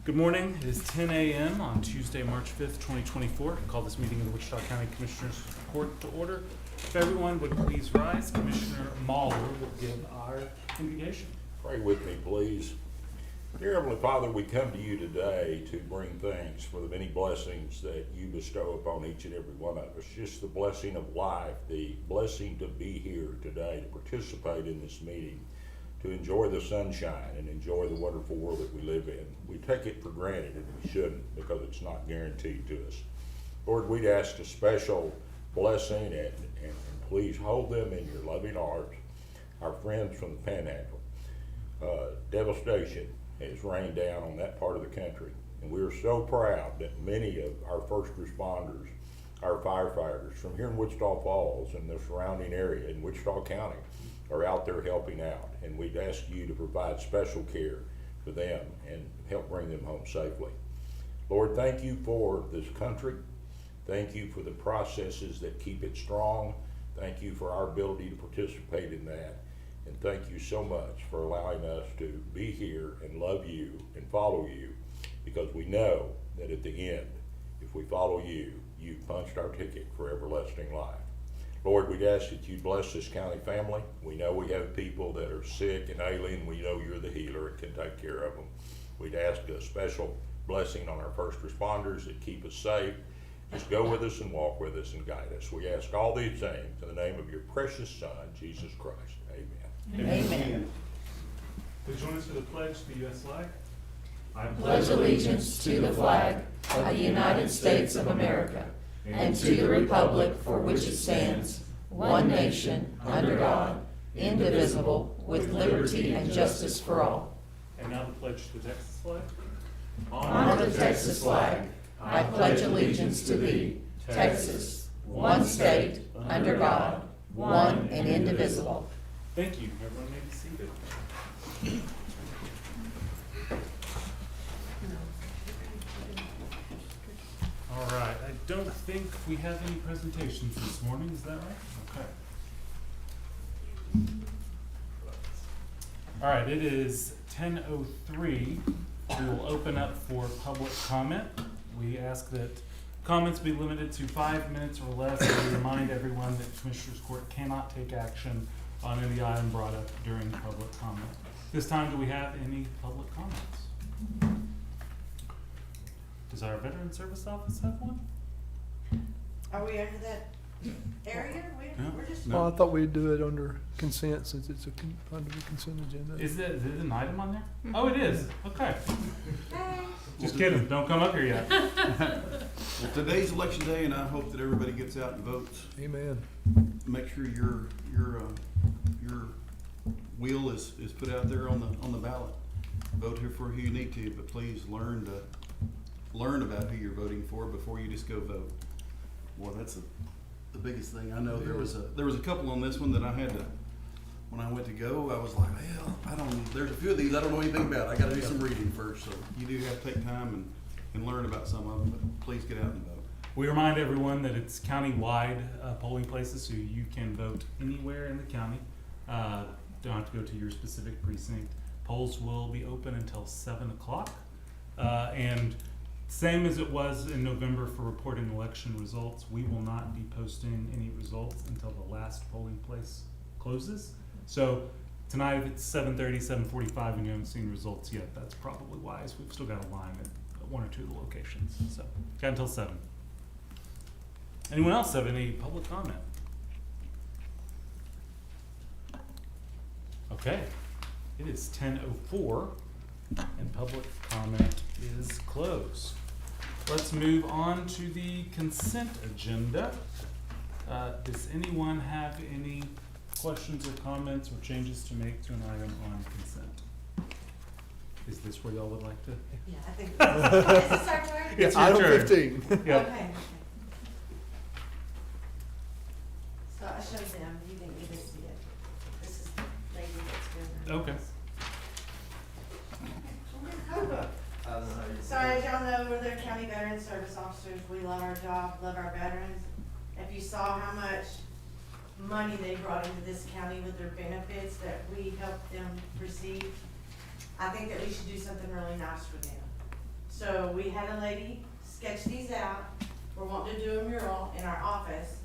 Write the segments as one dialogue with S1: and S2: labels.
S1: Good morning. It is 10 a.m. on Tuesday, March 5th, 2024. I call this meeting of the Wichita County Commissioners Court to order. If everyone would please rise, Commissioner Mahler will give our invocation.
S2: Pray with me, please. Dear Heavenly Father, we come to you today to bring thanks for the many blessings that you bestow upon each and every one of us. Just the blessing of life, the blessing to be here today, to participate in this meeting, to enjoy the sunshine and enjoy the wonderful world that we live in. We take it for granted, and we shouldn't, because it's not guaranteed to us. Lord, we'd ask a special blessing and please hold them in your loving arms. Our friends from the Panhandle. Devastation has rained down on that part of the country, and we are so proud that many of our first responders, our firefighters from here in Wichita Falls and the surrounding area in Wichita County are out there helping out, and we'd ask you to provide special care for them and help bring them home safely. Lord, thank you for this country. Thank you for the processes that keep it strong. Thank you for our ability to participate in that. And thank you so much for allowing us to be here and love you and follow you, because we know that at the end, if we follow you, you've punched our ticket for everlasting life. Lord, we'd ask that you bless this county family. We know we have people that are sick and ailing. We know you're the healer and can take care of them. We'd ask a special blessing on our first responders that keep us safe. Just go with us and walk with us and guide us. We ask all these things in the name of your precious Son, Jesus Christ. Amen.
S3: Amen.
S1: Please join us for the pledge to the U.S. flag.
S3: I pledge allegiance to the flag of the United States of America and to the republic for which it stands, one nation, under God, indivisible, with liberty and justice for all.
S1: And now the pledge to the Texas flag.
S3: On the Texas flag, I pledge allegiance to thee, Texas, one state, under God, one and indivisible.
S1: Thank you. Everyone may be seated. All right. I don't think we have any presentations this morning. Is that right? Okay. All right. It is 10:03. We will open up for public comment. We ask that comments be limited to 5 minutes or less. And we remind everyone that Commissioners Court cannot take action on any item brought up during public comment. This time, do we have any public comments? Does our Veteran Service Office have one?
S4: Are we under that area? We're just.
S5: Well, I thought we'd do it under consent since it's under the consent agenda.
S1: Is it an item on there? Oh, it is. Okay.
S4: Hey.
S1: Just kidding. Don't come up here yet.
S6: Well, today's election day, and I hope that everybody gets out and votes.
S5: Amen.
S6: Make sure your wheel is put out there on the ballot. Vote here for who you need to, but please learn about who you're voting for before you just go vote. Boy, that's the biggest thing. I know there was a couple on this one that I had to, when I went to go, I was like, well, there's a few of these I don't know anything about. I got to do some reading first. So you do have to take time and learn about some of them, but please get out and vote.
S1: We remind everyone that it's county-wide polling places, so you can vote anywhere in the county. Don't have to go to your specific precinct. Polls will be open until 7 o'clock. And same as it was in November for reporting election results, we will not be posting any results until the last polling place closes. So tonight, if it's 7:30, 7:45, and you haven't seen results yet, that's probably wise. We've still got a line at one or two of the locations. So got until 7. Anyone else have any public comment? Okay, it is 10:04 and public comment is closed. Let's move on to the consent agenda. Does anyone have any questions or comments or changes to make to an item on consent? Is this where y'all would like to?
S4: Yeah, I think. Is this our turn?
S1: It's your
S5: Item
S1: turn.
S5: 15.
S1: Yep.
S4: Okay. So I showed them, you didn't even see it. This is the lady that's doing that.
S1: Okay.
S4: So as y'all know, we're the county veteran service officers. We love our job, love our veterans. If you saw how much money they brought into this county with their benefits that we helped them receive, I think that we should do something really nice for them. So we had a lady sketch these out. We're wanting to do a mural in our office,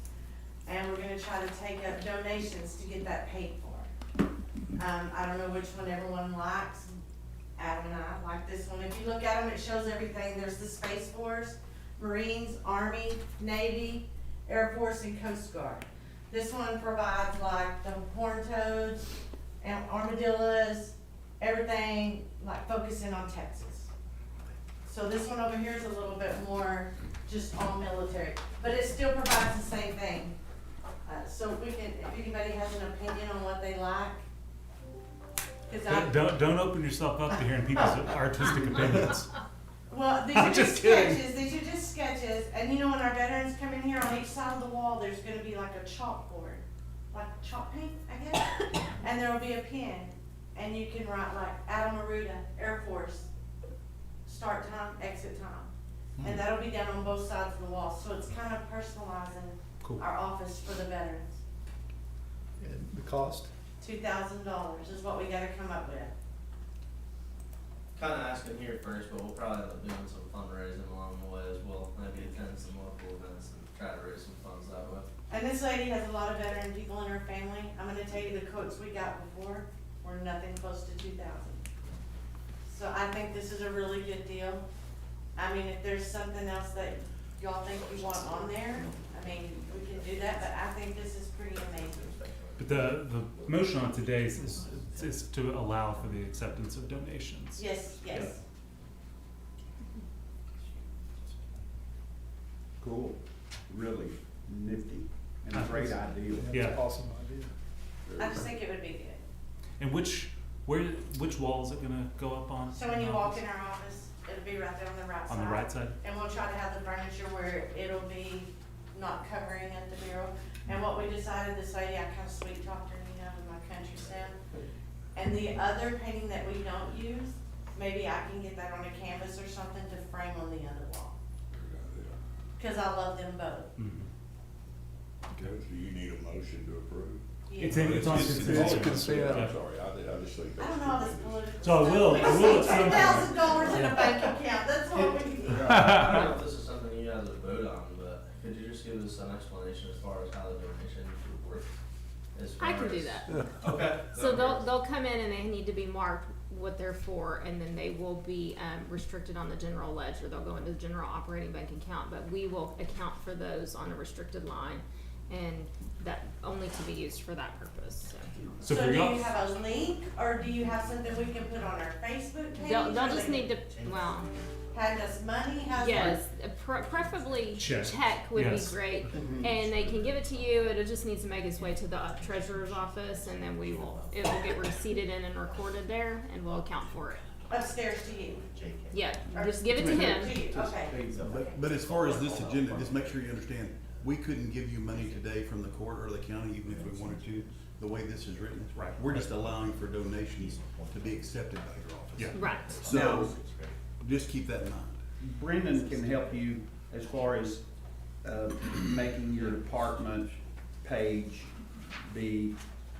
S4: and we're gonna try to take up donations to get that paid for. I don't know which one everyone likes. Adam and I like this one. If you look at them, it shows everything. There's the Space Force, Marines, Army, Navy, Air Force, and Coast Guard. This one provides like the horned toads and armadillos, everything like focusing on Texas. So this one over here is a little bit more just all military, but it still provides the same thing. So we can, if anybody has an opinion on what they like, cause
S1: Don't open yourself up to hearing people's artistic opinions.
S4: well, these
S1: I'm
S4: are
S1: just
S4: just
S1: kidding.
S4: sketches, these are just sketches, and you know when our veterans come in here, on each side of the wall, there's gonna be like a chalkboard, like chalk paint, I guess, and there will be a pen, and you can write like Adam Aruda, Air Force, start time, exit time. And that'll be down on both sides of the wall, so it's kind of personalizing
S1: Cool.
S4: our office for the veterans.
S5: And the cost?
S4: $2,000 is what we gotta come up with.
S7: Kind of asking here first, but we'll probably end up doing some fundraising along the way as well. Maybe attend some local events and try to raise some funds that way.
S4: And this lady has a lot of veteran people in her family. I'm gonna tell you the quotes we got before were nothing close to 2,000. So I think this is a really good deal. I mean, if there's something else that y'all think you want on there, I mean, we can do that, but I think this is pretty amazing.
S1: But the motion on today is to allow for the acceptance of donations.
S4: Yes, yes.
S8: Cool, really nifty, and a great idea.
S1: Yeah.
S5: That's an awesome idea.
S4: I just think it would be good.
S1: And which wall is it gonna go up on?
S4: So when you walk in our office, it'll be right there on the right side.
S1: On the right side?
S4: And we'll try to have the furniture where it'll be not covering at the mural. And what we decided, this lady, I kind of sweet talked her, you know, with my country sound. And the other painting that we don't use, maybe I can get that on a canvas or something to frame on the other wall. Cause I love them both.
S1: Mhm.
S2: Okay, so you need a motion to approve?
S1: It's
S4: Yeah.
S1: on
S5: It's
S1: consent.
S5: consent.
S2: I'm sorry, I just think
S4: I
S2: that's.
S4: don't know all this political
S1: So I
S4: stuff.
S1: will-
S4: We
S1: I
S4: just
S1: will
S4: need
S1: at some point.
S4: $2,000 in a bank account, that's what we need.
S7: I don't know if this is something you guys would vote on, but could you just give us some explanation as far as how the donation would work? As
S9: I
S7: far
S9: can do
S7: as-
S9: that.
S7: Okay.
S9: So they'll come in and they need to be marked what they're for, and then they will be restricted on the general ledger. They'll go into the general operating bank account, but we will account for those on a restricted line, and that only to be used for that purpose.
S1: So
S4: So
S1: for
S4: do
S1: y'all,
S4: you have a link, or do you have something we can put on our Facebook page?
S9: They'll
S4: or
S9: just
S4: they
S9: need to, well,
S4: hand us money, how's that?
S9: yes, preferably
S1: Check.
S9: check would
S1: Yes.
S9: be great, and they can give it to you. It just needs to make its way to the treasurer's office, and then it will get receipted in and recorded there, and we'll account for it.
S4: Upstairs to you.
S9: Yeah, just give it to him.
S4: To you, okay.
S6: But as far as this agenda, just make sure you understand, we couldn't give you money today from the court or the county, even if we wanted to, the way this is written.
S1: Right.
S6: We're just allowing for donations to be accepted by your office.
S1: Yeah.
S9: Right.
S6: So, just keep that in mind.
S8: Brendan can help you as far as, making your department page be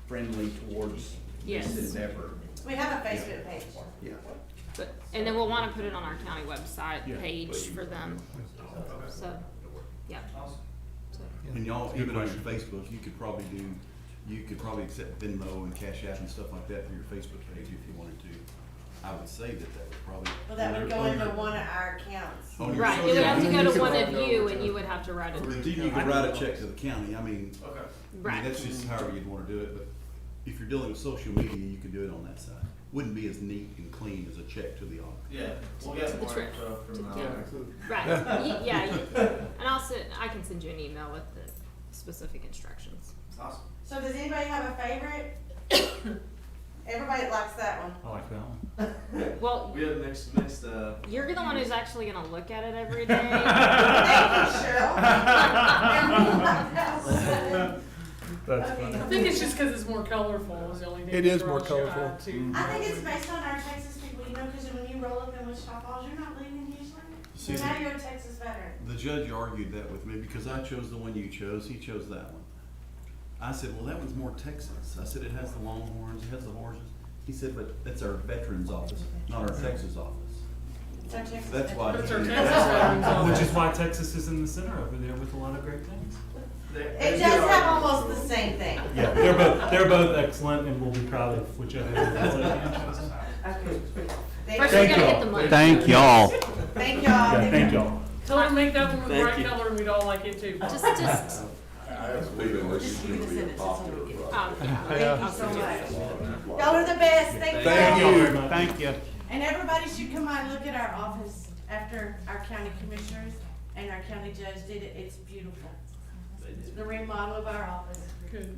S8: friendly towards
S9: Yes.
S8: this endeavor.
S4: We have a Facebook page.
S8: Yeah.
S9: But, and then we'll wanna put it on our county website
S1: Yeah.
S9: page for them, so, yeah. So,
S6: And y'all,
S1: Good
S6: even on your
S1: question.
S6: Facebook, you could probably accept Venmo and Cash App and stuff like that for your Facebook page if you wanted to. I would say that would probably.
S4: Well, that would go
S6: on
S4: into
S6: your-
S4: one of our accounts.
S6: on your
S9: Right, it
S6: social
S9: would have to
S6: media.
S9: go to one of you, and you would have to write it.
S6: Or you could write a check to the county, I mean,
S7: Okay.
S9: Right.
S6: that's just however you'd wanna do it, but if you're dealing with social media, you could do it on that side. Wouldn't be as neat and clean as a check to the auditor.
S7: Yeah, we'll
S9: To
S7: get
S9: the
S7: more
S9: trip.
S7: info from the
S9: Yeah.
S7: owner.
S9: Right, and also, I can send you an email with the specific instructions.
S7: Awesome.
S4: So does anybody have a favorite? Everybody likes that one.
S1: I like that one.
S9: Well,
S7: We have next,
S9: you're the one who's actually gonna look at it every day.
S4: Thank you, Cheryl. Everyone likes that one.
S1: That's
S4: Okay.
S1: funny.
S10: I think it's just because it's more colorful is the only thing.
S5: It
S10: that
S5: is more
S10: draws your eye
S5: colorful.
S10: to-
S4: I think it's based on our Texas people, you know, because when you roll up in Wichita Falls, you're not leaving usually.
S6: See,
S4: So now you're a Texas veteran.
S6: The judge argued that with me because I chose the one you chose, he chose that one. I said, well, that one's more Texas. I said, it has the longhorns, it has the horses. He said, but that's our veterans office, not our Texas office.
S4: It's our Texas.
S6: That's why.
S10: That's our
S6: that's
S10: Texas
S6: why-
S10: veterans office.
S1: Which is why Texas is in the center over there with a lot of great things.
S4: It does have almost the same thing.
S1: Yeah, they're both excellent, and we'll be proud of whichever one ends up being chosen.
S4: Okay.
S9: First, we
S1: Thank
S9: gotta
S1: y'all.
S9: hit the money.
S8: Thank y'all.
S4: Thank y'all.
S1: Yeah, thank y'all.
S10: Tell them to make that one with bright color and we'd all like it too.
S9: Just,
S11: I have a feeling this is gonna be a popular project.
S4: Thank you so much. Y'all are the best. Thank
S1: Thank
S4: y'all.
S1: you very much.
S8: Thank you.
S4: And everybody should come out and look at our office after our county commissioners and our county judge did it. It's beautiful. The remodel of our office.
S10: Good.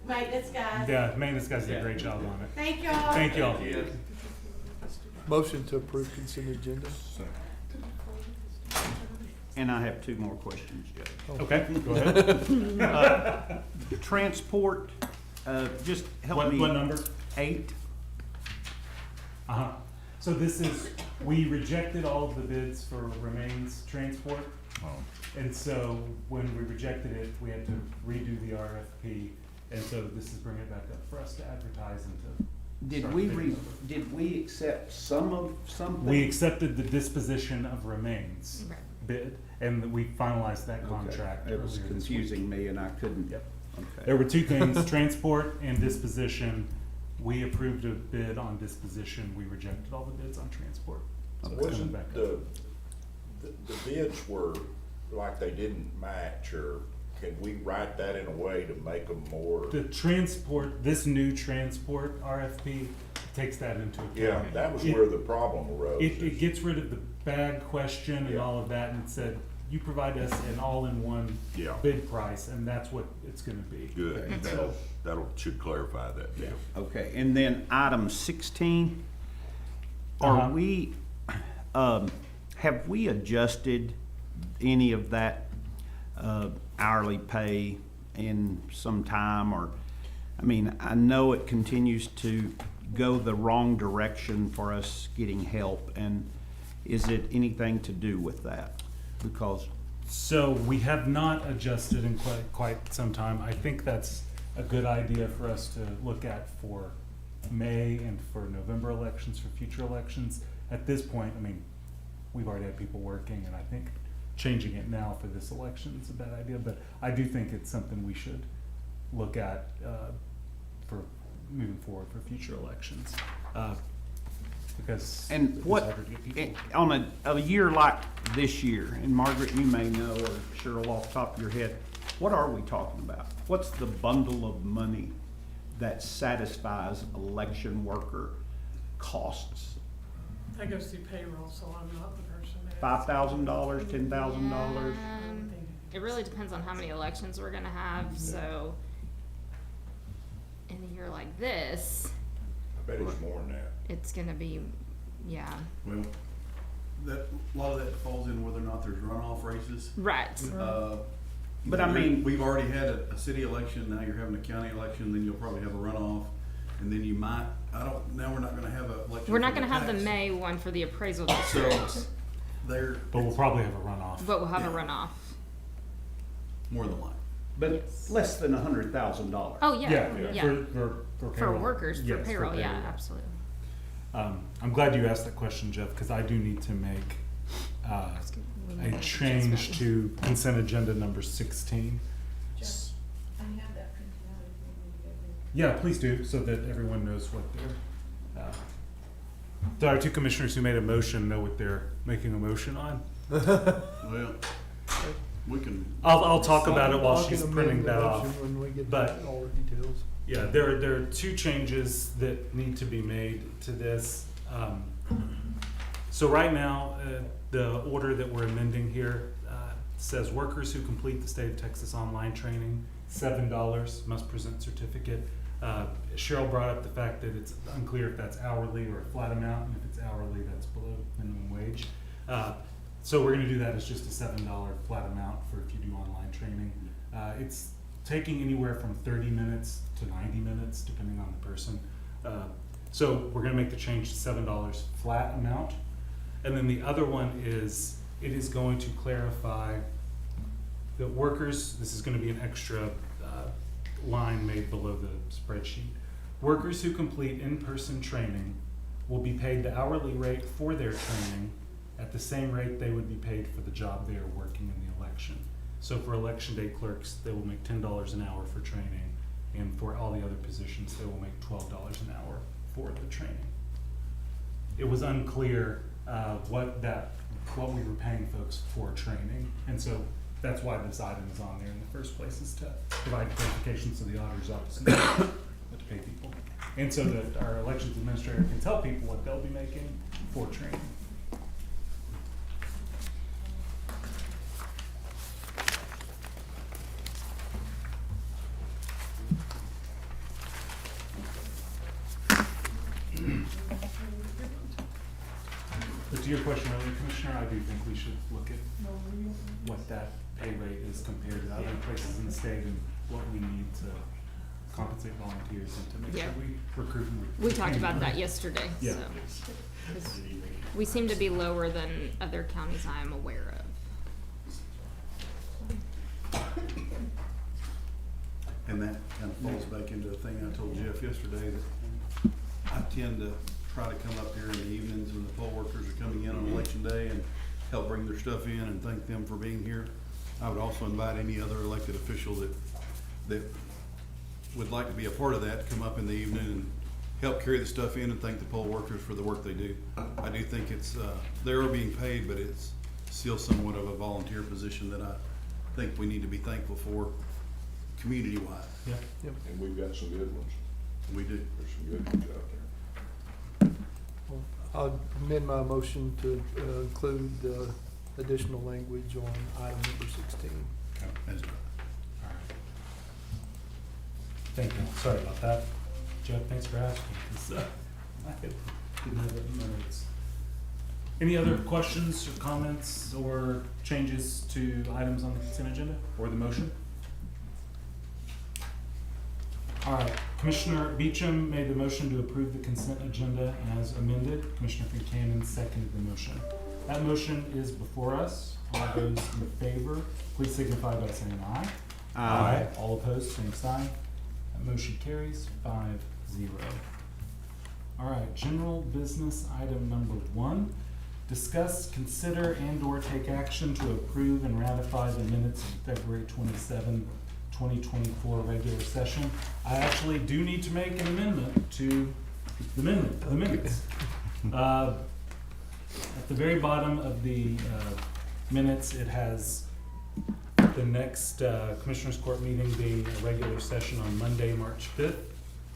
S4: Maintenance guys.
S1: Yeah, maintenance guys did a great job on it.
S4: Thank y'all.
S1: Thank y'all.
S5: Motion to approve consent agenda.
S8: And I have two more questions, Judge.
S1: Okay, go ahead.
S8: Transport, just help me.
S1: What number?
S8: 8.
S1: Uh-huh. So this is, we rejected all of the bids for remains transport. And so when we rejected it, we had to redo the RFP. And so this is bringing it back up for us to advertise and to.
S8: Did
S1: start
S8: we
S1: bidding over.
S8: did we accept something?
S1: We accepted the disposition of remains
S9: Right.
S1: bid, and we finalized that
S8: Okay.
S1: contract.
S8: It was
S1: earlier this week.
S8: confusing me and I couldn't.
S1: Yep.
S8: Okay.
S1: There were two things, transport and disposition. We approved a bid on disposition, we rejected all the bids on transport. So it's coming
S2: Wasn't
S1: back up.
S2: the bids were like they didn't match, or can we write that in a way to make them more?
S1: The transport, this new transport RFP takes that into account.
S2: Yeah, that was where the problem arose.
S1: It gets rid of the bag question and
S2: Yeah.
S1: all of that, and it said, you provide us an all-in-one
S2: Yeah.
S1: bid price, and that's what it's gonna be.
S2: Good, that'll, should clarify that deal.
S8: Okay, and then item 16,
S1: Uh-huh.
S8: are we, have we adjusted any of that hourly pay in some time, or, I mean, I know it continues to go the wrong direction for us getting help, and is it anything to do with that? Because,
S1: So we have not adjusted in quite some time. I think that's a good idea for us to look at for May and for November elections, for future elections. At this point, I mean, we've already had people working, and I think changing it now for this election is a bad idea, but I do think it's something we should look at for moving forward for future elections. Because
S8: and
S1: it's
S8: what,
S1: harder to get people.
S8: on a year like this year, and Margaret, you may know, or Cheryl off the top of your head, what are we talking about? What's the bundle of money that satisfies election worker costs?
S10: That goes through payroll, so I'm not the person to ask.
S8: $5,000, $10,000?
S9: It really depends on how many elections we're gonna have, so in a year like this,
S2: I bet it's more than that.
S9: it's gonna be, yeah,
S6: Well, that, a lot of that falls in whether or not there's runoff races.
S9: right.
S8: But I mean-
S6: We've already had a city election, now you're having a county election, then you'll probably have a runoff, and then you might, now we're not gonna have an election.
S9: We're not
S6: for
S9: gonna have the
S6: tax.
S9: May one for the appraisal
S6: So,
S9: district,
S6: they're,
S1: But we'll probably have a runoff.
S9: but we'll have a
S6: Yeah.
S9: runoff.
S6: more than likely.
S8: But
S9: Yes.
S8: less than $100,000.
S9: Oh, yeah, yeah,
S1: For
S9: for
S1: payroll.
S9: workers, for
S1: Yes,
S9: payroll, yeah, absolutely.
S1: I'm glad you asked that question, Jeff, because I do need to make
S9: We
S1: a
S9: need to
S1: change
S9: adjust
S1: to consent agenda number 16.
S3: I have that printed out if you want me to go there.
S1: Yeah, please do, so that everyone knows what they're, so our two commissioners who made a motion know what they're making a motion on.
S6: Well, we can,
S1: I'll talk about it while
S5: I can
S1: she's
S5: amend
S1: printing
S5: the
S1: that
S5: motion
S1: off.
S5: when we get
S1: but-
S5: all the details.
S1: Yeah, there are two changes that need to be made to this. So right now, the order that we're amending here says workers who complete the state of Texas online training, $7 must present certificate. Cheryl brought up the fact that it's unclear if that's hourly or a flat amount, and if it's hourly, that's below minimum wage. So we're gonna do that as just a $7 flat amount for if you do online training. It's taking anywhere from 30 minutes to 90 minutes, depending on the person. So we're gonna make the change to $7 flat amount. And then the other one is, it is going to clarify that workers, this is gonna be an extra line made below the spreadsheet. Workers who complete in-person training will be paid the hourly rate for their training at the same rate they would be paid for the job they are working in the election. So for election day clerks, they will make $10 an hour for training, and for all the other positions, they will make $12 an hour for the training. It was unclear what we were paying folks for training, and so that's why this item is on there in the first place, is to provide clarification so the auditor's office knows what to pay people, and so that our elections administrator can tell people what they'll be making for training. But to your question earlier, Commissioner, I do think we should look at what that pay rate is compared to other places in the state and what we need to compensate volunteers and to make sure we recruit and
S9: We talked
S1: retain
S9: about
S1: them.
S9: that yesterday,
S1: Yeah.
S9: so. 'Cause we seem to be lower than other counties I am aware of.
S6: And that kind of falls back into the thing I told Jeff yesterday, that I tend to try to come up here in the evenings when the poll workers are coming in on election day and help bring their stuff in and thank them for being here. I would also invite any other elected official that would like to be a part of that, to come up in the evening and help carry the stuff in and thank the poll workers for the work they do. I do think it's, they are being paid, but it's still somewhat of a volunteer position that I think we need to be thankful for community-wide.
S1: Yeah.
S11: And we've got some good ones.
S6: We do.
S11: There's some good ones out there.
S5: I'll amend my motion to include additional language on item number 16.
S6: As-
S1: All right. Thank you. Sorry about that. Jeff, thanks for asking, 'cause, I didn't have it in my notes. Any other questions or comments or changes to items on the consent agenda or the motion? All right, Commissioner Beecham made the motion to approve the consent agenda as amended. Commissioner Buchanan seconded the motion. That motion is before us. All those in favor, please signify by saying aye.
S8: Aye.
S1: All opposed, same sign. That motion carries 5-0. All right, general business item number 1. Discuss, consider, and/or take action to approve and ratify the minutes of February 27, 2024 regular session. I actually do need to make an amendment to the minutes. At the very bottom of the minutes, it has the next Commissioners Court meeting being a regular session on Monday, March 5th,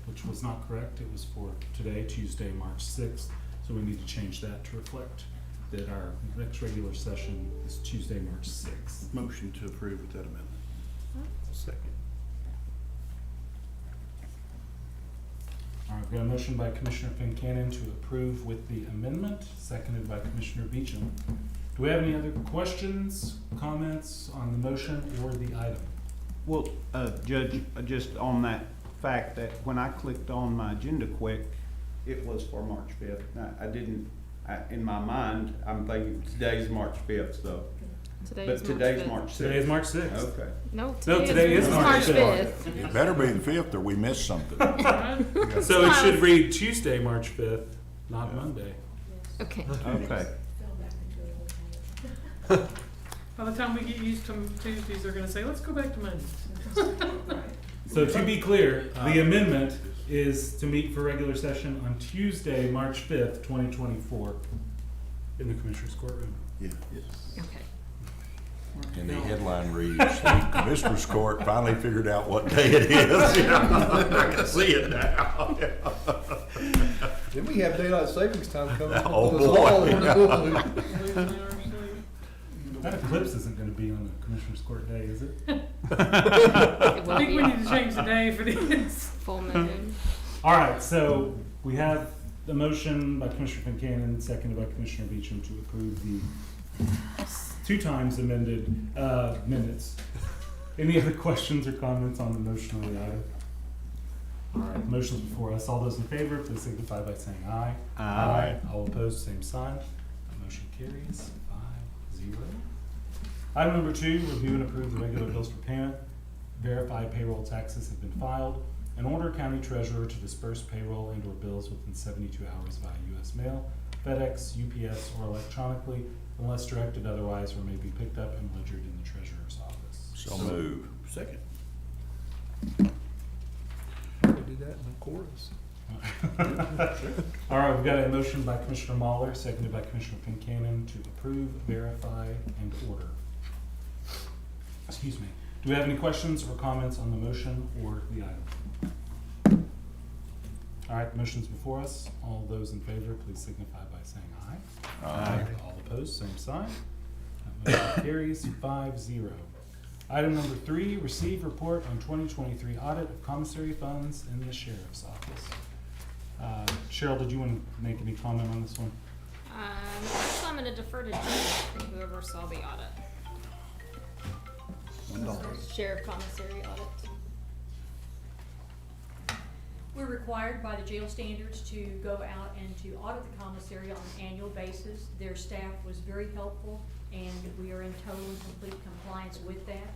S1: which was not correct. It was for today, Tuesday, March 6th. So we need to change that to reflect that our next regular session is Tuesday, March 6th.
S6: Motion to approve with that amendment.
S5: Second.
S1: All right, we've got a motion by Commissioner Buchanan to approve with the amendment, seconded by Commissioner Beecham. Do we have any other questions, comments on the motion or the item?
S8: Well, Judge, just on that fact that when I clicked on my agenda quick, it was for March 5th. In my mind, I'm thinking today's March 5th, so. But today's March 6th.
S1: Today is March 6th.
S8: Okay.
S9: No,
S1: today is March
S9: 5th.
S2: It better be the 5th or we missed something.
S1: So it should read Tuesday, March 5th, not Monday.
S9: Okay.
S8: Okay.
S10: By the time we get used to Tuesdays, they're gonna say, let's go back to Mondays.
S1: So to be clear, the amendment is to meet for regular session on Tuesday, March 5th, 2024 in the Commissioners Courtroom.
S6: Yeah.
S9: Okay.
S2: And the headline reads, the Commissioners Court finally figured out what day it is. I can see it now.
S5: Then we have daylight savings time coming.
S2: Oh,
S5: Us all.
S2: boy.
S1: That eclipse isn't gonna be on the Commissioners Court day, is it?
S9: It
S10: I
S9: will
S10: think
S9: be
S10: we need to change the day for this.
S9: full moon.
S1: All right, so we have the motion by Commissioner Buchanan, seconded by Commissioner Beecham to approve the 2 times amended minutes. Any other questions or comments on the motion or the item? All right, the motion's before us. All those in favor, please signify by saying aye.
S8: Aye.
S1: All opposed, same sign. That motion carries 5-0. Item number 2, review and approve the regular bills for payment. Verified payroll taxes have been filed, and order county treasurer to disperse payroll and or bills within 72 hours via U.S. mail, FedEx, UPS, or electronically, unless directed otherwise, or may be picked up and ledgered in the treasurer's office.
S2: So move.
S6: Second.
S5: They do that in the chorus.
S1: All right, we've got a motion by Commissioner Mahler, seconded by Commissioner Fincannon to approve, verify, and order. Excuse me. Do we have any questions or comments on the motion or the item? All right, the motion's before us. All those in favor, please signify by saying aye.
S2: Aye.
S1: All opposed, same sign. That motion carries 5-0. Item number 3, receive report on 2023 audit of commissary funds in the sheriff's office. Cheryl, did you want to make any comment on this one?
S9: So I'm gonna defer to Jim, whoever saw the audit. Sheriff commissary audit.
S12: We're required by the jail standards to go out and to audit the commissary on an annual basis. Their staff was very helpful, and we are in total and complete compliance with that.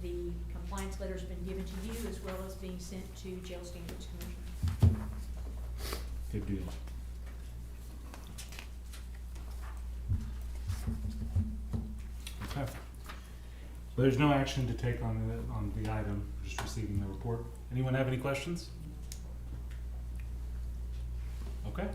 S12: The compliance letter's been given to you, as well as being sent to Jail Standards Commission.
S1: Good deal. Okay. Well, there's no action to take on the item, just receiving the report. Anyone have any questions? Okay.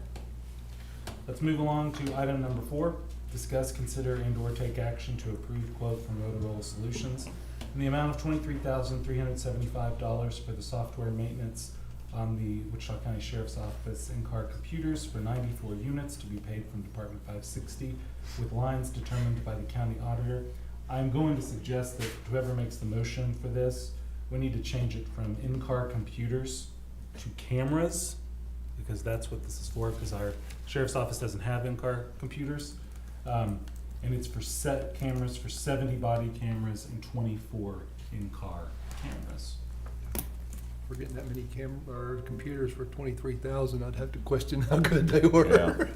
S1: Let's move along to item number 4. Discuss, consider, and or take action to approve quote from Motorola Solutions in the amount of $23,375 for the software maintenance on the Wichita County Sheriff's Office in-car computers for 94 units to be paid from Department 560 with lines determined by the county auditor. I'm going to suggest that whoever makes the motion for this, we need to change it from in-car computers to cameras, because that's what this is for, because our Sheriff's Office doesn't have in-car computers. And it's for set cameras, for 70 body cameras and 24 in-car cameras.
S5: We're getting that many computers for 23,000. I'd have to question how good they were.
S2: Yeah.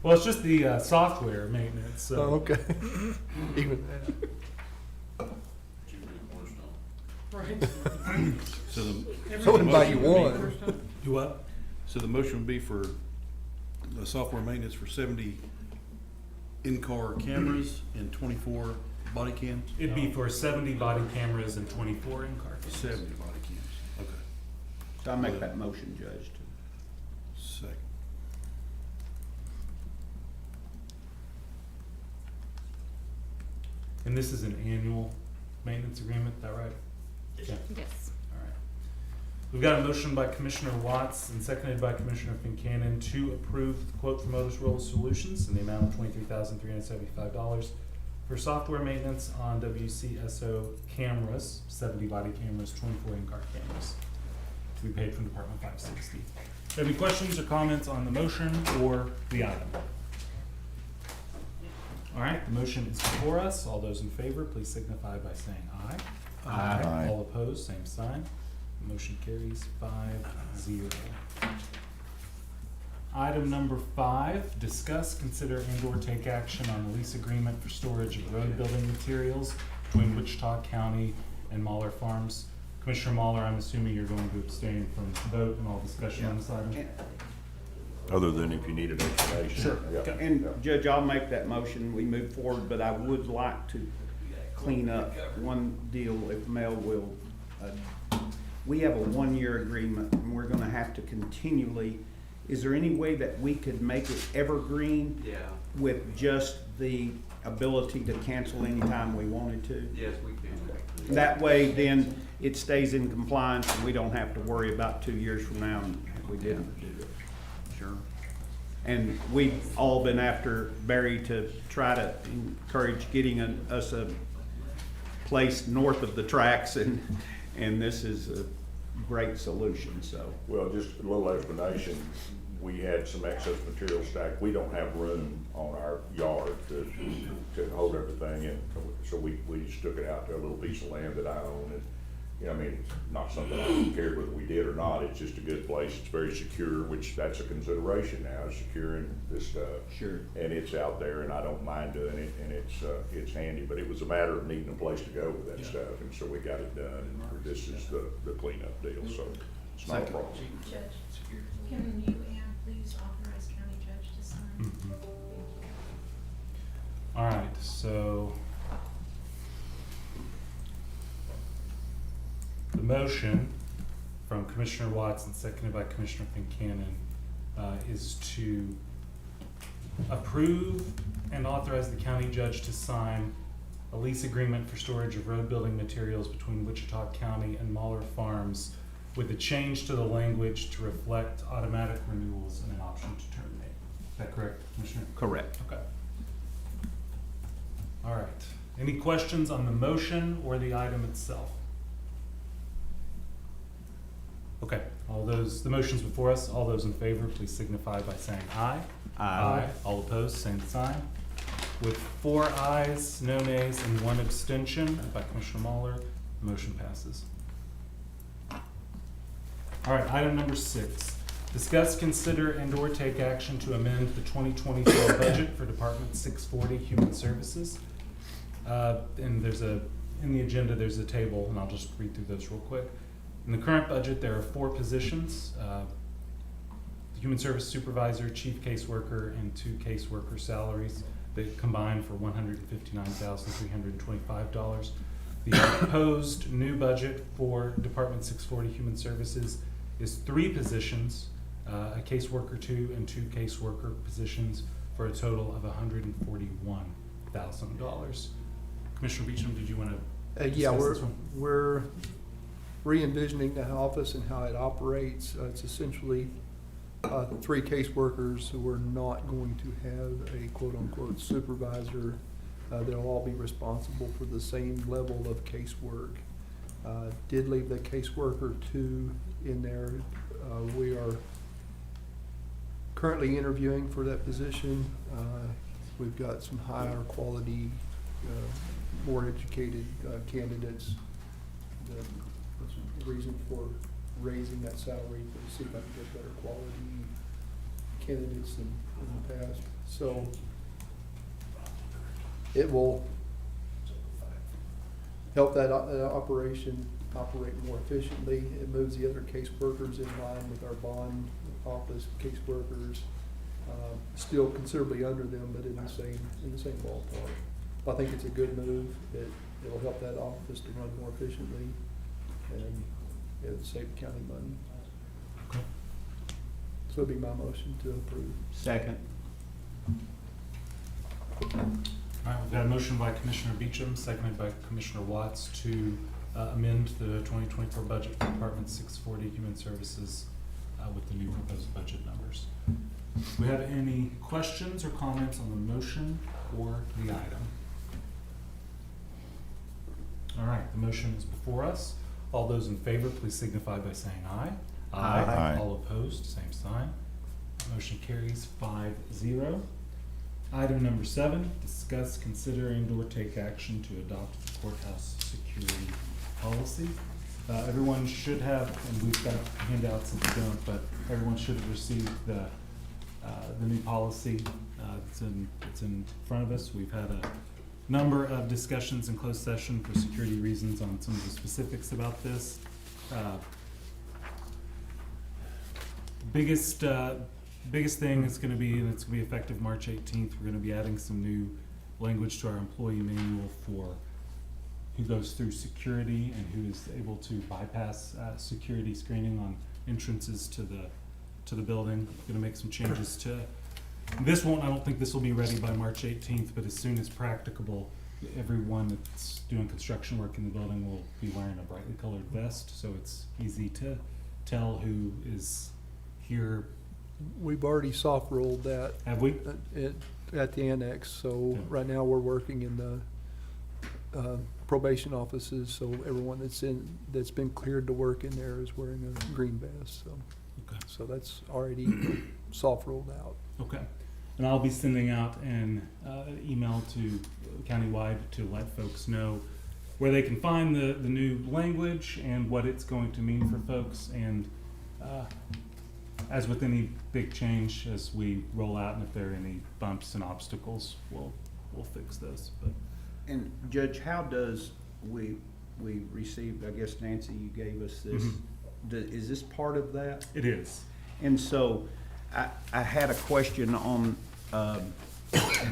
S1: Well, it's just the software maintenance, so.
S5: Oh, okay. Even that.
S10: Right.
S6: So the.
S5: I wouldn't buy you one.
S1: Do what?
S6: So the motion would be for the software maintenance for 70 in-car cameras and 24 body cams?
S1: It'd be for 70 body cameras and 24 in-car cameras.
S6: 70 body cams, okay.
S8: So I make that motion, Judge.
S6: Second.
S1: And this is an annual maintenance agreement, is that right? Okay.
S9: Yes.
S1: All right. We've got a motion by Commissioner Watts and seconded by Commissioner Fincannon to approve the quote from Motorola Solutions in the amount of $23,375 for software maintenance on WCSO cameras, 70 body cameras, 24 in-car cameras, to be paid from Department 560. Any questions or comments on the motion or the item? All right, the motion is before us. All those in favor, please signify by saying aye.
S2: Aye.
S1: All opposed, same sign. The motion carries 5-0. Item number 5, discuss, consider, and/or take action on the lease agreement for storage of road building materials between Wichita County and Mahler Farms. Commissioner Mahler, I'm assuming you're going to abstain from vote and all discussion on this item?
S2: Other than if you need an explanation.
S1: Sure.
S2: Yeah.
S1: Okay.
S8: And Judge, I'll make that motion, we move forward, but I would like to clean up one deal, if Mel will. We have a 1-year agreement, and we're gonna have to continually, is there any way that we could make it evergreen?
S11: Yeah,
S8: With just the ability to cancel anytime we wanted to?
S11: yes, we can.
S8: That way, then, it stays in compliance, and we don't have to worry about 2 years from now if we didn't do it. Sure. And we've all been after Barry to try to encourage getting us a place north of the tracks, and this is a great solution, so.
S2: Well, just a little explanation. We had some excess material stacked. We don't have room on our yard to hold everything, and so we just took it out to a little piece of land that I own. And, you know, I mean, it's not something I cared whether we did or not. It's just a good place. It's very secure, which that's a consideration now, securing this stuff.
S8: Sure.
S2: And it's out there, and I don't mind doing it, and it's handy. But it was a matter of needing a place to go with that stuff, and so we got it done. And this is the cleanup deal. It's not a
S6: Second.
S2: problem.
S13: Judge, can you and please authorize county judge to sign?
S1: Mhm.
S13: Thank you.
S1: All right, so the motion from Commissioner Watson, seconded by Commissioner Fincannon, is to approve and authorize the county judge to sign a lease agreement for storage of road building materials between Wichita County and Mahler Farms with a change to the language to reflect automatic renewals and an option to terminate. Is that correct, Commissioner?
S8: Correct.
S1: Okay. All right. Any questions on the motion or the item itself? Okay, the motion's before us. All those in favor, please signify by saying aye.
S8: Aye.
S1: All opposed, same sign. With 4 ayes, no nays, and 1 abstention by Commissioner Mahler, the motion passes. All right, item number 6. Discuss, consider, and/or take action to amend the 2024 budget for Department 640 Human Services. And in the agenda, there's a table, and I'll just read through those real quick. In the current budget, there are 4 positions, the Human Service Supervisor, Chief Caseworker, and 2 caseworker salaries that combine for $159,325. The proposed new budget for Department 640 Human Services is 3 positions, a caseworker 2 and 2 caseworker positions for a total of $141,000. Commissioner Beecham, did you want to
S5: Yeah,
S1: discuss this one?
S5: we're re-envisioning the office and how it operates. It's essentially 3 caseworkers who are not going to have a quote-unquote supervisor. They'll all be responsible for the same level of casework. Did leave the caseworker 2 in there. We are currently interviewing for that position. We've got some higher quality, more educated candidates. That's the reason for raising that salary, to see if I can get better quality candidates than in the past. So it will help that operation operate more efficiently. It moves the other caseworkers in line with our bond office caseworkers, still considerably under them, but in the same ballpark. I think it's a good move. It'll help that office to run more efficiently, and it'll save the county money.
S1: Okay.
S5: So it'd be my motion to approve.
S8: Second.
S1: All right, we've got a motion by Commissioner Beecham, seconded by Commissioner Watts to amend the 2024 budget for Department 640 Human Services with the new proposed budget numbers. Do we have any questions or comments on the motion or the item? All right, the motion is before us. All those in favor, please signify by saying aye.
S8: Aye.
S1: All opposed, same sign. Motion carries 5-0. Item number 7, discuss, consider, and/or take action to adopt the courthouse security policy. Everyone should have, and we've got handouts if you don't, but everyone should have received the new policy. It's in front of us. We've had a number of discussions in closed session for security reasons on some of the specifics about this. Biggest thing is going to be, and it's going to be effective March 18th, we're going to be adding some new language to our employee manual for who goes through security and who is able to bypass security screening on entrances to the building. Going to make some changes to this. I don't think this will be ready by March 18th, but as soon as practicable, everyone that's doing construction work in the building will be wearing a brightly colored vest, so it's easy to tell who is here.
S5: We've already soft rolled that.
S1: Have we?
S5: At the annex, so
S1: Okay.
S5: right now we're working in the probation offices, so everyone that's been cleared to work in there is wearing a green vest, so.
S1: Okay.
S5: So that's already soft rolled out.
S1: Okay. And I'll be sending out an email to countywide to let folks know where they can find the new language and what it's going to mean for folks. And as with any big change, as we roll out, and if there are any bumps and obstacles, we'll fix those. But
S8: And Judge, how does we received, I guess Nancy, you gave us this is this part of that?
S1: It is.
S8: And so I had a question on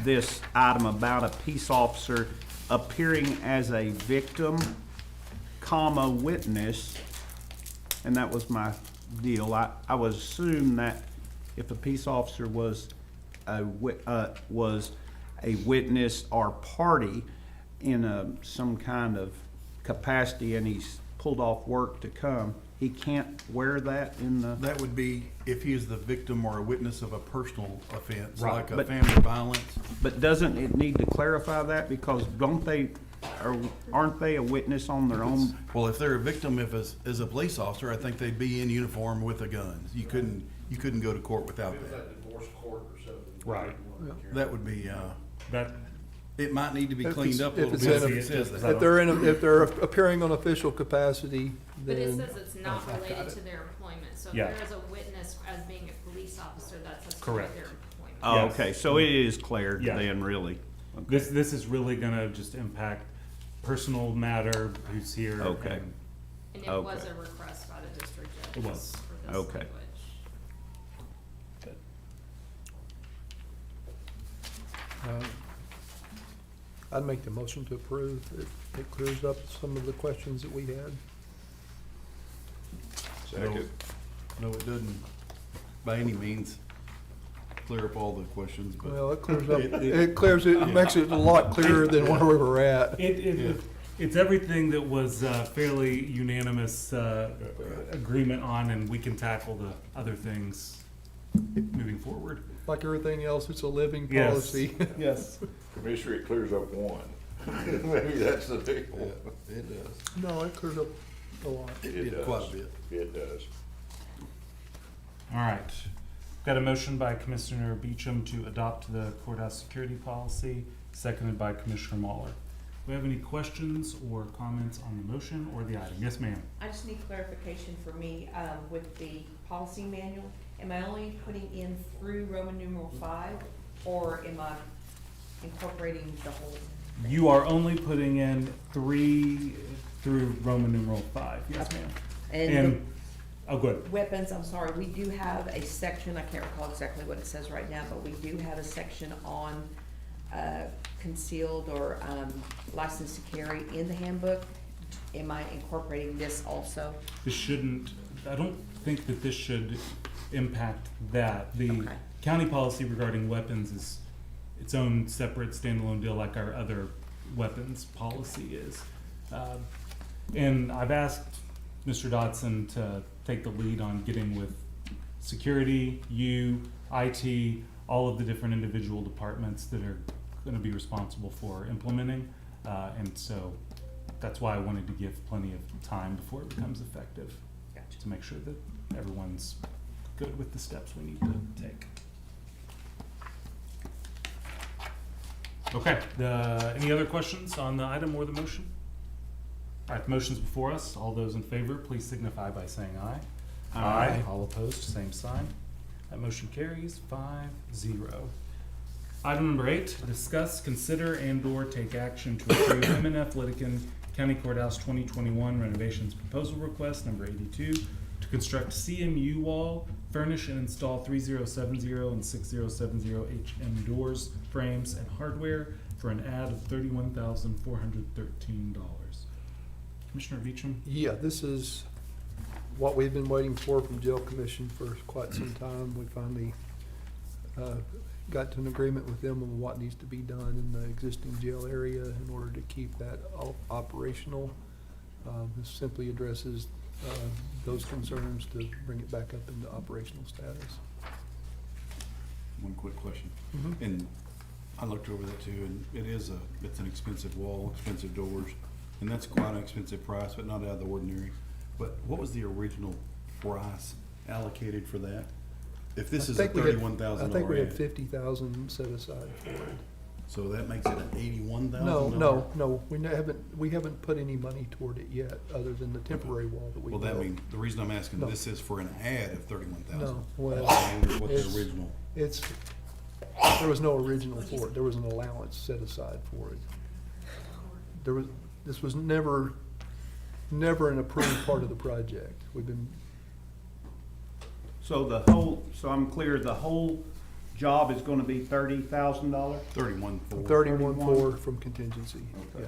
S8: this item about a peace officer appearing as a victim, comma, witness, and that was my deal. I would assume that if a peace officer was a witness or party in some kind of capacity and he's pulled off work to come, he can't wear that in the...
S6: That would be if he is the victim or a witness of a personal offense,
S1: Right.
S6: like a
S8: But-
S6: family violence.
S8: But doesn't it need to clarify that? Because aren't they a witness on their own?
S6: Well, if they're a victim, as a police officer, I think they'd be in uniform with a gun. You couldn't go to court without that.
S2: divorce court or something.
S1: Right.
S6: That would be,
S1: That,
S6: it might need to be
S5: If
S6: cleaned
S5: it's-
S6: up a
S5: if
S6: little
S5: it's
S6: bit
S5: in
S6: if
S5: a-
S6: it says
S1: Is
S6: that.
S1: that-
S5: If they're appearing on official capacity,
S9: But it
S5: then.
S9: says it's not
S5: I've got
S9: related
S5: it.
S9: to their employment, so if
S1: Yeah.
S9: there is a witness as being a police officer, that's a
S1: Correct.
S9: their employment.
S8: Oh,
S1: Yes.
S8: okay, so it is clear
S1: Yeah.
S8: then, really?
S1: this is really gonna just impact personal matter, who's here.
S8: Okay.
S1: and-
S9: And it was
S8: Okay.
S9: a request by the district judge.
S1: It was.
S9: For this
S8: Okay.
S9: language.
S5: I'd make the motion to approve. It clears up some of the questions that we had.
S2: Second.
S6: No, it doesn't, by any means, clear up all the questions, but.
S5: Well, it clears up, it makes it a lot clearer than where we were at.
S1: It's everything that was fairly unanimous agreement on, and we can tackle the other things moving forward.
S5: Like everything else, it's a living
S1: Yes.
S5: policy.
S1: Yes.
S2: Commissioner, it clears up one. Maybe that's the deal.
S6: Yeah, it does.
S5: No, it clears up a lot.
S6: Yeah,
S2: does.
S6: quite a bit.
S2: It does.
S1: All right. Got a motion by Commissioner Beecham to adopt the courthouse security policy, seconded by Commissioner Muller. Do we have any questions or comments on the motion or the item? Yes, ma'am.
S3: I just need clarification for me, with the policy manual. Am I only putting in through Roman numeral 5, or am I incorporating the whole?
S1: You are only putting in 3 through Roman numeral 5. Yes, ma'am. And, oh, good.
S3: Weapons, I'm sorry, we do have a section, I can't recall exactly what it says right now, but we do have a section on concealed or licensed to carry in the handbook. Am I incorporating this also?
S1: This shouldn't, I don't think that this should impact that. The
S3: Okay.
S1: county policy regarding weapons is its own separate standalone deal like our other weapons policy is. And I've asked Mr. Dodson to take the lead on getting with security, IT, all of the different individual departments that are gonna be responsible for implementing. And so that's why I wanted to give plenty of time before it becomes effective,
S3: Gotcha.
S1: to make sure that everyone's good with the steps we need to take. Okay, any other questions on the item or the motion? All right, the motion's before us. All those in favor, please signify by saying aye.
S8: Aye.
S1: All opposed, same sign. That motion carries 5-0. Item number 8, discuss, consider, and/or take action to approve M&F Litigan County Courthouse 2021 renovations proposal request number 82 to construct CMU wall, furnish and install 3070 and 6070 HM doors, frames, and hardware for an add of $31,413. Commissioner Beecham?
S5: Yeah, this is what we've been waiting for from jail commission for quite some time. We finally got to an agreement with them on what needs to be done in the existing jail area in order to keep that operational. This simply addresses those concerns to bring it back up into operational status.
S6: One quick question.
S5: Mhm.
S6: And I looked over that too, and it's an expensive wall, expensive doors, and that's quite an expensive price, but not out of the ordinary. But what was the original price allocated for that? If this
S5: I
S6: is a
S5: think we had-
S6: $31,000
S5: I think we had
S6: ad,
S5: 50,000 set aside for it.
S6: so that makes it an $81,000?
S5: No, we haven't put any money toward it yet, other than the temporary wall that we
S6: Well,
S5: built.
S6: that means, the reason I'm asking,
S5: No.
S6: this is for an ad of 31,000.
S5: No, well,
S6: What's
S5: it's-
S6: the original?
S5: There was no original for it, there was an allowance set aside for it. This was never never an approved part of the project. We've been,
S8: So so I'm clear, the whole job is gonna be $30,000?
S6: 31.4.
S5: 31.4 from contingency, yeah.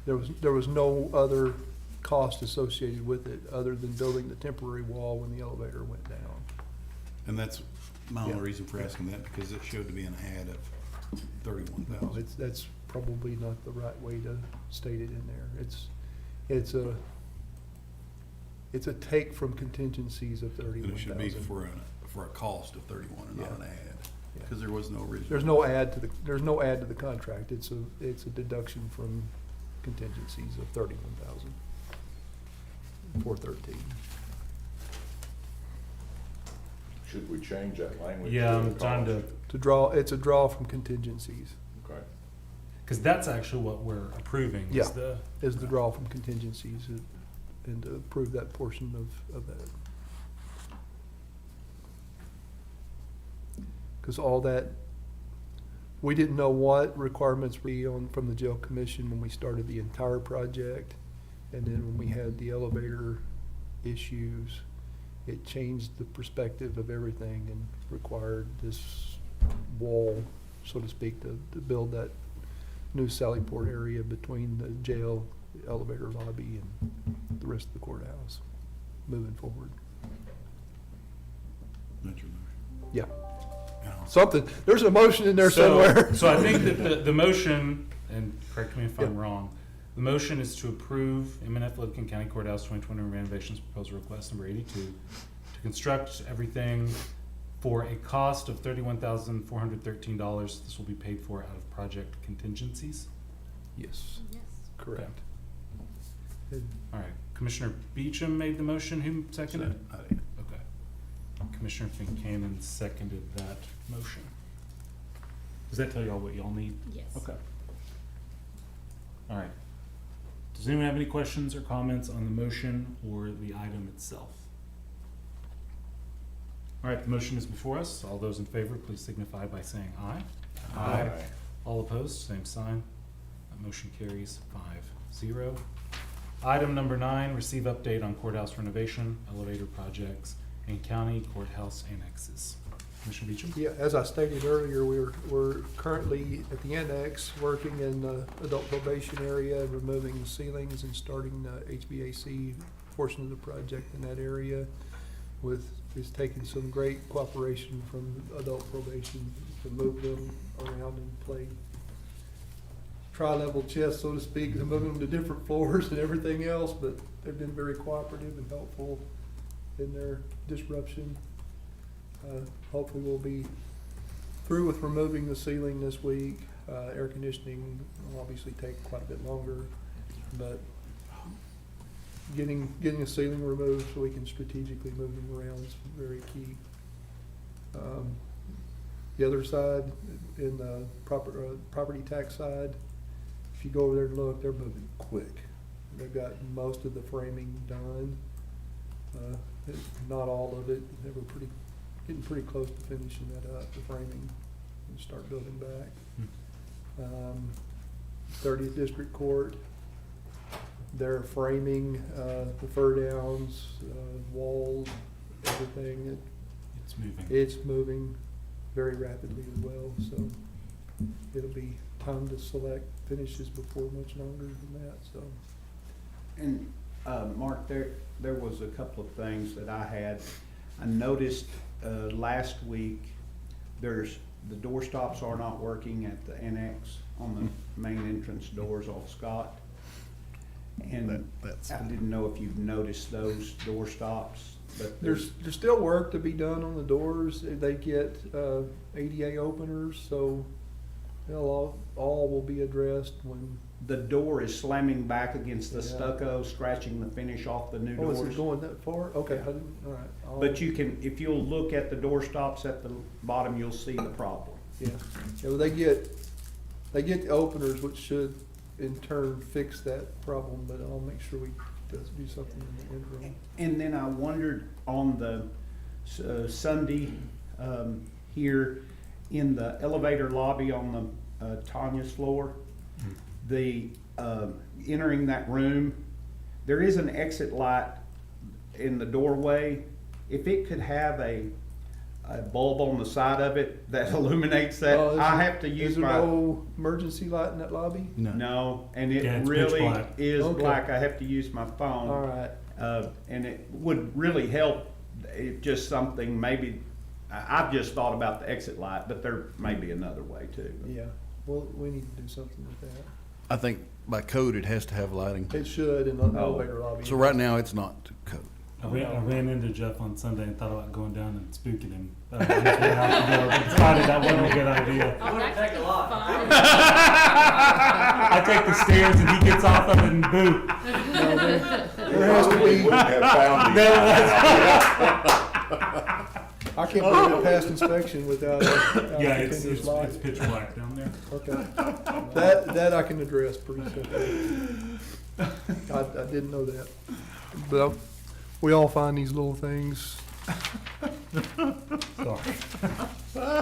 S5: There was no other cost associated with it other than building the temporary wall when the elevator went down.
S6: And that's my only
S5: Yeah.
S6: reason for asking that, because it showed to be an ad of
S5: No,
S6: 31,000.
S5: that's probably not the right way to state it in there. It's a take from contingencies of
S6: And
S5: 31,000.
S6: it should be for a cost of 31 and not
S5: Yeah.
S6: an ad,
S5: Yeah.
S6: because there was no original.
S5: There's no add to the contract. It's a deduction from contingencies of 31,000. 413.
S2: Should we change that language?
S1: Yeah,
S2: to
S1: I'm
S2: the
S1: trying to,
S2: cost?
S5: It's a draw from contingencies,
S2: Okay.
S1: because that's actually what we're approving,
S5: Yeah.
S1: is the,
S5: is the draw from contingencies, and to approve that portion of that. Because all that, we didn't know what requirements were from the jail commission when we started the entire project. And then when we had the elevator issues, it changed the perspective of everything and required this wall, so to speak, to build that new Sallyport area between the jail, the elevator lobby, and the rest of the courthouse, moving forward.
S6: That's your motion.
S5: Yeah,
S6: And I'll-
S5: something, there's a motion in there somewhere.
S1: So I think that the motion, and correct me if I'm wrong, the motion is to approve MNF Logan County Courthouse 2020 renovations proposal request number 82 to construct everything for a cost of $31,413. This will be paid for out of project contingencies.
S5: Yes,
S9: Yes.
S5: correct. And
S1: All right, Commissioner Beecham made the motion. Who seconded?
S6: I did.
S1: Okay. Commissioner Fincannon seconded that motion. Does that tell y'all what y'all need?
S9: Yes.
S1: Okay. All right. Does anyone have any questions or comments on the motion or the item itself? All right, the motion is before us. All those in favor, please signify by saying aye.
S2: Aye.
S1: All opposed, same sign. That motion carries 5-0. Item number 9, receive update on courthouse renovation, elevator projects, and county courthouse annexes. Commissioner Beecham?
S5: yeah, as I stated earlier, we're currently at the annex, working in the adult probation area, removing ceilings and starting the HVAC portion of the project in that area. It's taken some great cooperation from adult probation to move them around and play tri-level chess, so to speak, to move them to different floors and everything else, but they've been very cooperative and helpful in their disruption. Hopefully we'll be through with removing the ceiling this week. Air conditioning will obviously take quite a bit longer, but getting the ceiling removed so we can strategically move them around is very key. The other side, in the property tax side, if you go over there and look, they're moving quick. They've got most of the framing done, not all of it. They were getting pretty close to finishing that up, the framing, and start building back. 30th District Court, they're framing, the fur downs, walls, everything.
S1: It's moving.
S5: It's moving very rapidly as well, so it'll be time to select finishes before much longer than that, so.
S8: And, Mark, there was a couple of things that I had. I noticed, last week, the door stops are not working at the annex on the main entrance doors off Scott. And
S6: That's
S8: I didn't know if you've noticed those door stops, but
S5: There's still work to be done on the doors. They get, ADA openers, so they'll all will be addressed when.
S8: the door is slamming back against the
S5: Yeah.
S8: stucco, scratching the finish off the new
S5: Oh,
S8: doors.
S5: is it going that far? Okay, I didn't, all right.
S8: But you can, if you'll look at the door stops at the bottom, you'll see the problem.
S5: Yeah, well, they get the openers, which should in turn fix that problem, but I'll make sure we do something in the interim.
S8: And then I wondered on the Sunday, here in the elevator lobby on the Tanya's floor, the, entering that room, there is an exit light in the doorway. If it could have a bulb on the side of it that illuminates that,
S5: Oh,
S8: I have to use
S5: Is there
S8: my.
S5: no emergency light in that lobby?
S8: No, and it
S1: Yeah, it's pitch
S8: really
S1: black.
S8: is
S5: Okay.
S8: black. I have to use my phone.
S5: All right.
S8: And it would really help if just something, maybe, I've just thought about the exit light, but there may be another way too.
S5: Yeah, well, we need to do something with that.
S6: I think by code, it has to have lighting.
S5: It should in the elevator lobby.
S6: So right now, it's not to code.
S1: I ran into Jeff on Sunday and thought about going down and spooking him. I decided that wasn't a good idea.
S7: It wouldn't take a lot.
S1: I take the stairs and he gets off of it and boo.
S5: There has to be,
S2: Wouldn't have found
S1: No,
S2: him.
S5: I can't believe it passed inspection without a
S1: Yeah, it's
S5: continuous light.
S1: it's pitch black down there.
S5: Okay. That I can address pretty simply. I didn't know that. But we all find these little things.
S1: Sorry.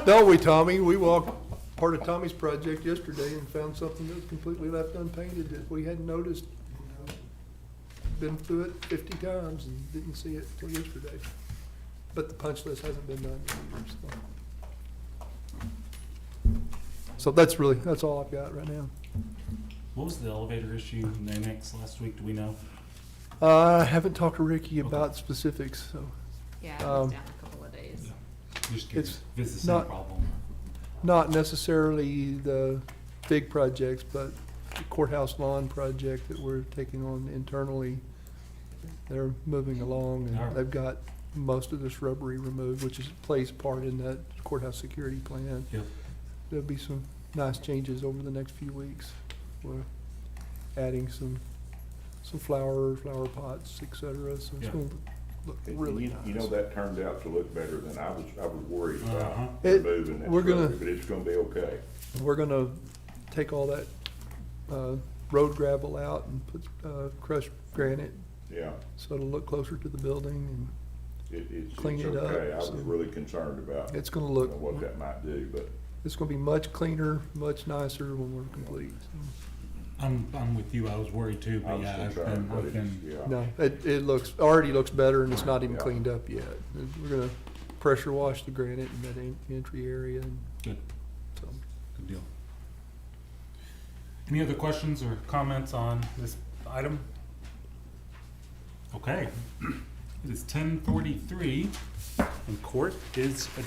S5: Don't we, Tommy? We walked part of Tommy's project yesterday and found something that was completely left unpainted that we hadn't noticed. Been through it 50 times and didn't see it till yesterday. But the punch list hasn't been done yet. So that's all I've got right now.
S1: What was the elevator issue in the annex last week? Do we know?
S5: I haven't talked to Ricky about specifics, so
S9: Yeah, it was down a couple of days.
S1: Just curious.
S5: It's
S1: If it's the same
S5: not-
S1: problem.
S5: not necessarily the big projects, but the courthouse lawn project that we're taking on internally. They're moving along
S1: Alright.
S5: and they've got most of the shrubbery removed, which plays part in that courthouse security plan.
S1: Yep.
S5: There'll be some nice changes over the next few weeks. We're adding some flower pots, et cetera, so it's
S1: Yeah.
S5: gonna look
S2: And
S5: really
S2: you know,
S5: nice.
S2: that turned out to look better than I was worried
S1: Uh-huh.
S2: about
S5: It-
S2: removing that
S5: we're gonna-
S2: shrubbery, but it's gonna be okay.
S5: We're gonna take all that, road gravel out and put, crushed granite,
S2: Yeah,
S5: so it'll look closer to the building,
S2: it's
S5: Clean it up,
S2: okay. I was
S5: so-
S2: really concerned about
S5: and it's gonna look,
S2: what that might do, but
S5: it's gonna be much cleaner, much nicer when we're complete.
S1: I'm with you. I was worried too,
S2: I
S1: but
S2: was
S1: yeah,
S2: concerned, but
S1: I've
S2: it's,
S1: been,
S2: yeah.
S5: No, already looks better and it's not even
S2: Yeah.
S5: cleaned up yet. We're gonna pressure wash the granite in that entry area and
S1: good,
S5: so.
S1: good deal. Any other questions or comments on this item? Okay, it is 10:43 and court is adjourned.